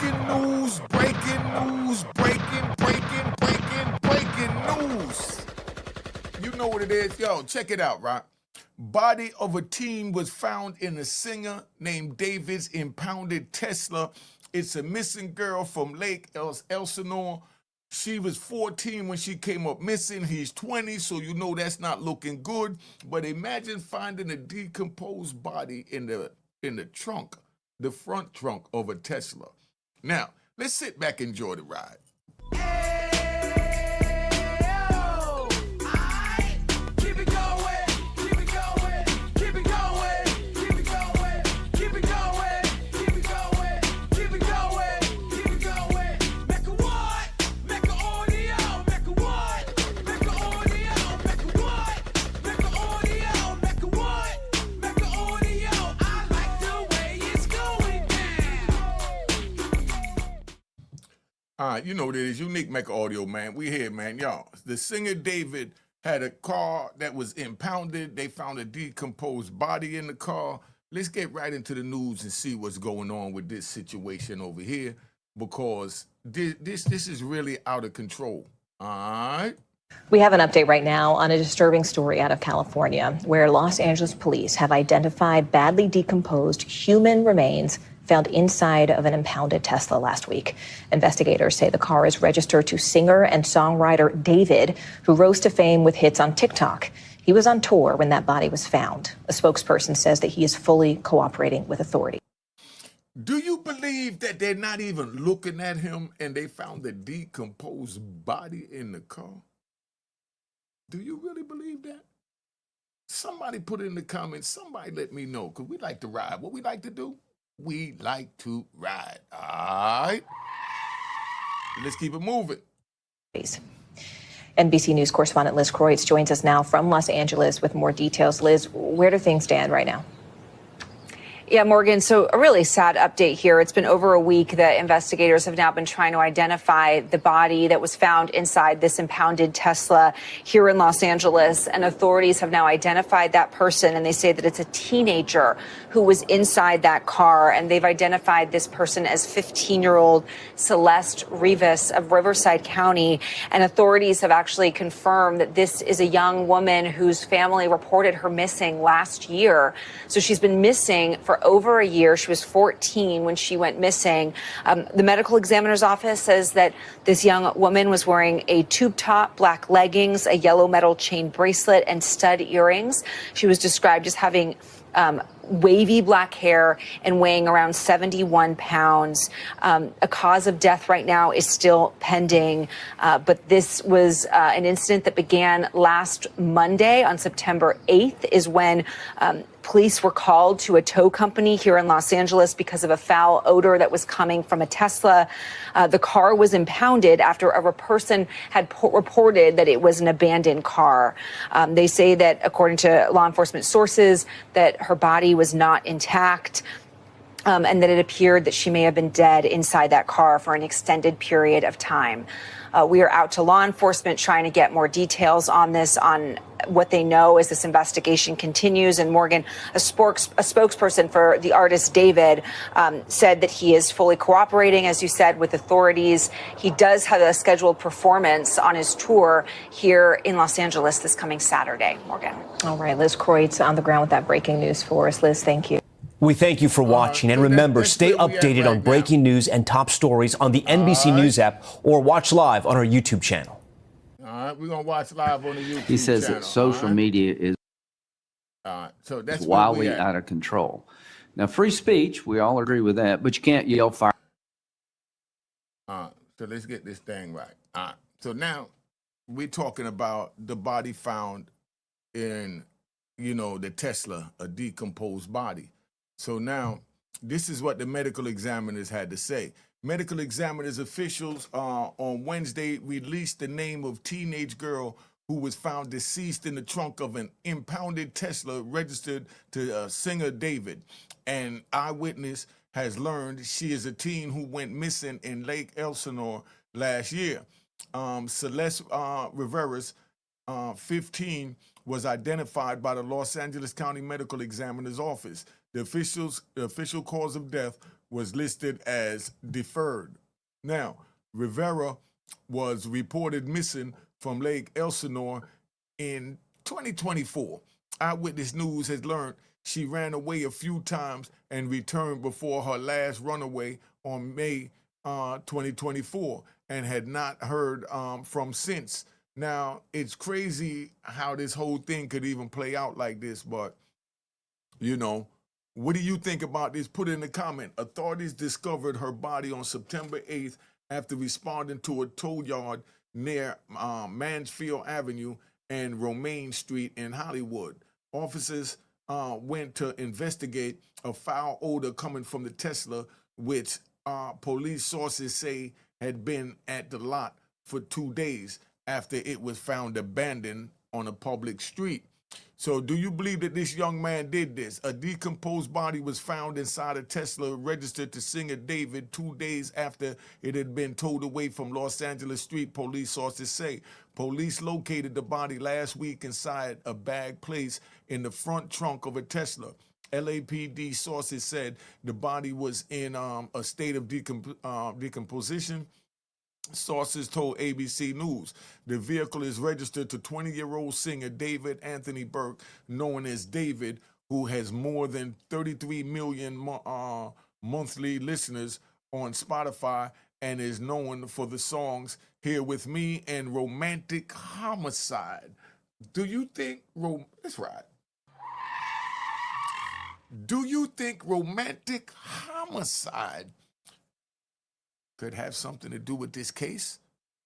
Breaking news, breaking news, breaking news. You know what it is? Yo, check it out, right? Body of a teen was found in a singer named David's impounded Tesla. It's a missing girl from Lake Elsinore. She was 14 when she came up missing. He's 20, so you know that's not looking good. But imagine finding a decomposed body in the trunk, the front trunk of a Tesla. Now, let's sit back and enjoy the ride. All right, you know what it is. Unique Mecca audio, man. We here, man. Y'all, the singer David had a car that was impounded. They found a decomposed body in the car. Let's get right into the news and see what's going on with this situation over here, because this is really out of control. All right? We have an update right now on a disturbing story out of California, where Los Angeles police have identified badly decomposed human remains found inside of an impounded Tesla last week. Investigators say the car is registered to singer and songwriter David, who rose to fame with hits on TikTok. He was on tour when that body was found. A spokesperson says that he is fully cooperating with authorities. Do you believe that they're not even looking at him and they found the decomposed body in the car? Do you really believe that? Somebody put it in the comments. Somebody let me know, because we like to ride. What we like to do? We like to ride. All right? Let's keep it moving. NBC News correspondent Liz Kreutz joins us now from Los Angeles with more details. Liz, where do things stand right now? Yeah, Morgan, so a really sad update here. It's been over a week that investigators have now been trying to identify the body that was found inside this impounded Tesla here in Los Angeles. And authorities have now identified that person, and they say that it's a teenager who was inside that car. And they've identified this person as 15-year-old Celeste Rivas of Riverside County. And authorities have actually confirmed that this is a young woman whose family reported her missing last year. So she's been missing for over a year. She was 14 when she went missing. The medical examiner's office says that this young woman was wearing a tube top, black leggings, a yellow metal chain bracelet, and stud earrings. She was described as having wavy black hair and weighing around 71 pounds. A cause of death right now is still pending, but this was an incident that began last Monday on September 8th is when police were called to a tow company here in Los Angeles because of a foul odor that was coming from a Tesla. The car was impounded after a person had reported that it was an abandoned car. They say that, according to law enforcement sources, that her body was not intact. And that it appeared that she may have been dead inside that car for an extended period of time. We are out to law enforcement trying to get more details on this, on what they know as this investigation continues. And Morgan, a spokesperson for the artist David, said that he is fully cooperating, as you said, with authorities. He does have a scheduled performance on his tour here in Los Angeles this coming Saturday. Morgan. All right, Liz Kreutz on the ground with that breaking news for us. Liz, thank you. We thank you for watching, and remember, stay updated on breaking news and top stories on the NBC News app, or watch live on our YouTube channel. All right, we're going to watch live on the YouTube channel. He says that social media is so that's wildly out of control. Now, free speech, we all agree with that, but you can't yell fire. So let's get this thing right. So now we're talking about the body found in, the Tesla, a decomposed body. So now, this is what the medical examiners had to say. Medical examiners officials on Wednesday released the name of teenage girl who was found deceased in the trunk of an impounded Tesla registered to singer David. An eyewitness has learned she is a teen who went missing in Lake Elsinore last year. Celeste Rivera's 15 was identified by the Los Angeles County Medical Examiner's Office. The official cause of death was listed as deferred. Now, Rivera was reported missing from Lake Elsinore in 2024. Eyewitness News has learned she ran away a few times and returned before her last runaway on May 2024 and had not heard from since. Now, it's crazy how this whole thing could even play out like this, but, you know, what do you think about this? Put it in the comment. Authorities discovered her body on September 8th after responding to a tow yard near Mansfield Avenue and Romaine Street in Hollywood. Officers went to investigate a foul odor coming from the Tesla, which police sources say had been at the lot for 2 days after it was found abandoned on a public street. So do you believe that this young man did this? A decomposed body was found inside a Tesla registered to singer David 2 days after it had been towed away from Los Angeles Street, police sources say. Police located the body last week inside a bag placed in the front trunk of a Tesla. LAPD sources said the body was in a state of decomposition. Sources told ABC News the vehicle is registered to 20-year-old singer David Anthony Burke, known as David, who has more than 33 million monthly listeners on Spotify and is known for the songs Here With Me and Romantic Homicide. Do you think, that's right. Do you think Romantic Homicide could have something to do with this case?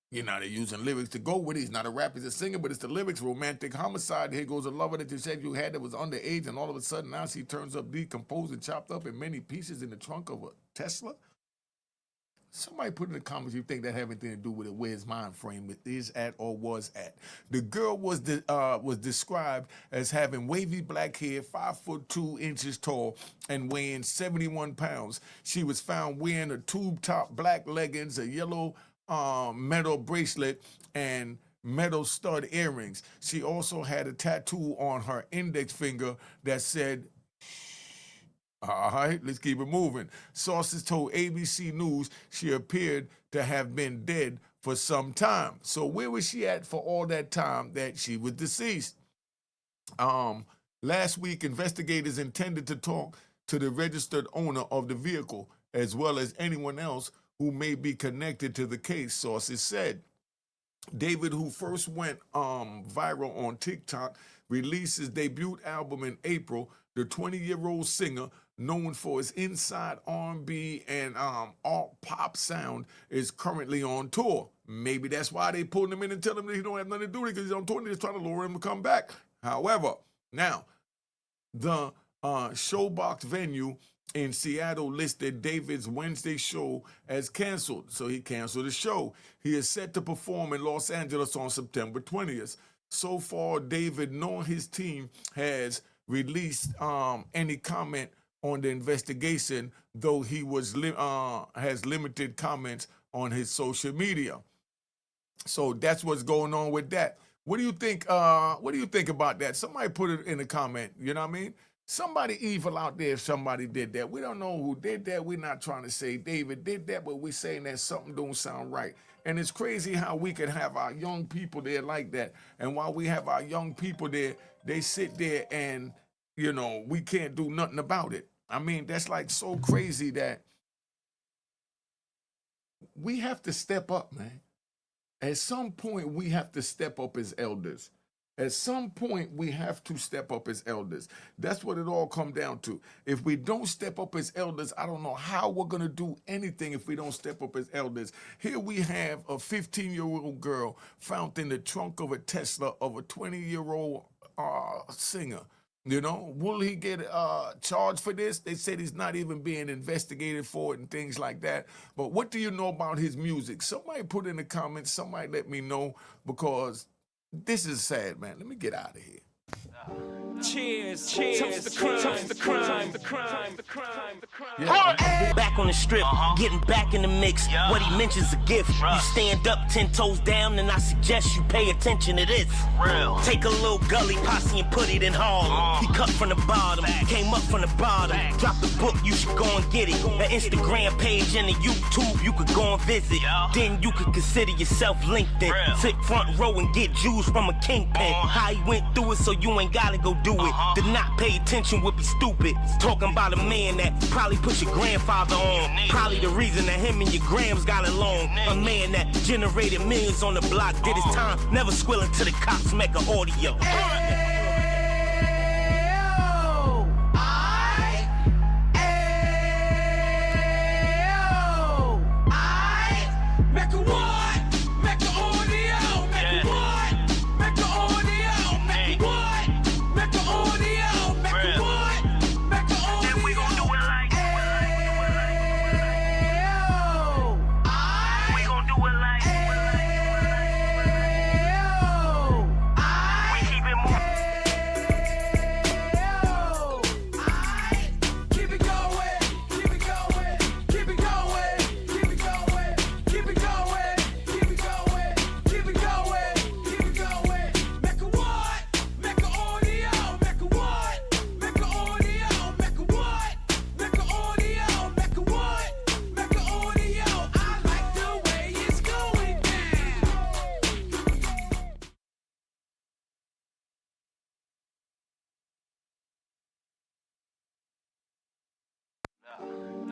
You know, they're using lyrics to go with it. He's not a rapper, he's a singer, but it's the lyrics. Romantic homicide. Here goes a lover that you said you had that was underage, and all of a sudden now she turns up decomposed and chopped up in many pieces in the trunk of a Tesla. Somebody put in the comments you think that have anything to do with it, where his mind frame is at or was at. The girl was described as having wavy black hair, 5'2" tall, and weighing 71 pounds. She was found wearing a tube-top black leggings, a yellow metal bracelet, and metal stud earrings. She also had a tattoo on her index finger that said, all right, let's keep it moving. Sources told ABC News she appeared to have been dead for some time. So where was she at for all that time that she was deceased? Last week, investigators intended to talk to the registered owner of the vehicle, as well as anyone else who may be connected to the case, sources said. David, who first went viral on TikTok, released his debut album in April. The 20-year-old singer, known for his inside R&B and alt pop sound, is currently on tour. Maybe that's why they pulled him in and tell him that he don't have nothing to do with it, because he's on tour and they're trying to lure him to come back. However, now, the Showbox venue in Seattle listed David's Wednesday show as canceled, so he canceled the show. He is set to perform in Los Angeles on September 20th. So far, David, nor his team, has released any comment on the investigation, though he was has limited comments on his social media. So that's what's going on with that. What do you think? What do you think about that? Somebody put it in the comment. You know what I mean? Somebody evil out there if somebody did that. We don't know who did that. We're not trying to say David did that, but we're saying that something don't sound right. And it's crazy how we can have our young people there like that. And while we have our young people there, they sit there and, you know, we can't do nothing about it. I mean, that's like so crazy that we have to step up, man. At some point, we have to step up as elders. At some point, we have to step up as elders. That's what it all comes down to. If we don't step up as elders, I don't know how we're going to do anything if we don't step up as elders. Here we have a 15-year-old girl found in the trunk of a Tesla of a 20-year-old singer. You know, will he get charged for this? They said he's not even being investigated for it and things like that. But what do you know about his music? Somebody put in the comments. Somebody let me know, because this is sad, man. Let me get out of here. Cheers, cheers, the crime, the crime, the crime, the crime, the crime. Yeah. Back on the strip, getting back in the mix. What he mentions a gift. You stand up 10 toes down, and I suggest you pay attention to this. Take a little gully posse and put it in Harlem. He cut from the bottom, came up from the bottom. Drop the book, you should go and get it. The Instagram page and the YouTube, you could go and visit. Then you could consider yourself LinkedIn. Sit front row and get Jews from a kingpin. How he went through it, so you ain't gotta go do it. To not pay attention would be stupid. Talking about a man that probably put your grandfather on. Probably the reason that him and your grams got along. A man that generated millions on the block, did his time, never squilling to the cops, Mecca audio.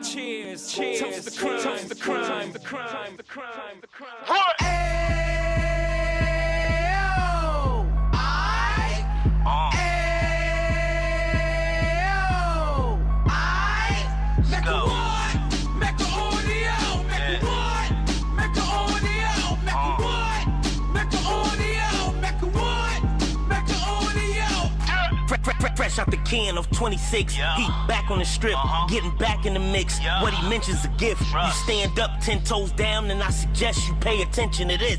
Cheers, cheers, the crime, the crime, the crime, the crime, the crime. Fresh out the can of 26, he back on the strip, getting back in the mix. What he mentions a gift. You stand up 10 toes down, and I suggest you pay attention to this.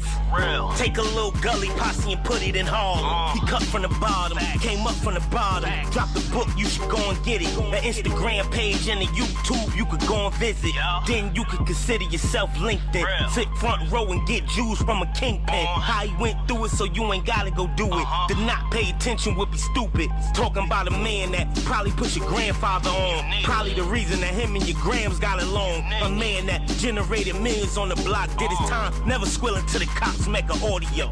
Take a little gully posse and put it in Harlem. He cut from the bottom, came up from the bottom. Drop the book, you should go and get it. The Instagram page and the YouTube, you could go and visit. Then you could consider yourself LinkedIn. Sit front row and get Jews from a kingpin. How he went through it, so you ain't gotta go do it. To not pay attention would be stupid. Talking about a man that probably put your grandfather on. Probably the reason that him and your grams got along. A man that generated millions on the block, did his time, never squilling to the cops, Mecca audio.